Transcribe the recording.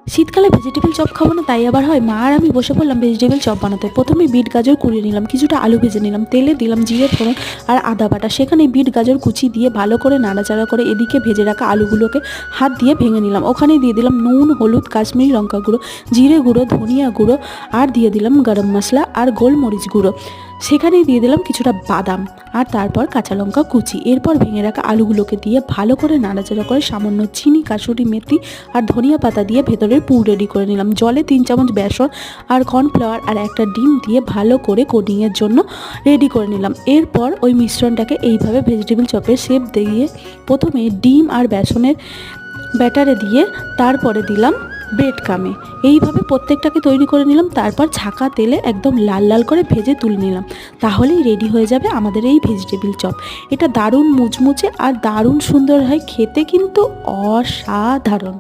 শীতকালে vegetable chop খাবো না তাই আবার হয়। মা আর আমি বসে পড়লাম ভেজিটেবল চপ বানাতে। প্রথমে বিট গাজর কুড়িয়ে নিলাম, কিছুটা আলু ভেজে নিলাম, তেলে দিলাম জিরে ফোড়ন আর আদা বাটা, সেখানে বিট গাজর কুচি দিয়ে ভালো করে নাড়াচাড়া করে এদিকে ভেজে রাখা আলুগুলোকে হাত দিয়ে ভেঙে নিলাম। ওখানে দিয়ে দিলাম নুন, হলুদ, কাশ্মীরি লঙ্কা গুঁড়ো, জিরে গুঁড়ো, ধনিয়া গুঁড়ো আর দিয়ে দিলাম গরম মশলা আর গোলমরিচ গুঁড়ো। সেখানেই দিয়ে দিলাম কিছুটা বাদাম আর তারপর কাঁচা লঙ্কা কুচি। এরপর ভেঙে রাখা আলুগুলোকে দিয়ে ভালো করে নাড়াচাড়া করে সামান্য চিনি, কাসুরি মেথি আর ধনিয়া পাতা দিয়ে ভেতরের পুর রেডি করে নিলাম। জলে 3 চামচ বেসন আর কর্নফ্লাওয়ার আর একটা ডিম দিয়ে ভালো করে কোটিংয়ের জন্য রেডি করে নিলাম। এরপর ওই মিশ্রণটাকে এইভাবে ভেজিটেবল চপের শেপ দিয়ে প্রথমে ডিম আর বেসনের ব্যাটারে দিয়ে তারপরে দিলাম ব্রেড ক্রামে। এইভাবে প্রত্যেকটাকে তৈরি করে নিলাম। তারপর ছাকা তেলে একদম লাল লাল করে ভেজে তুলে নিলাম। তাহলেই রেডি হয়ে যাবে আমাদের এই ভেজিটেবল চপ। এটা দারুণ মুচমুচে আর দারুণ সুন্দর হয়, খেতে কিন্তু অসাধারণ।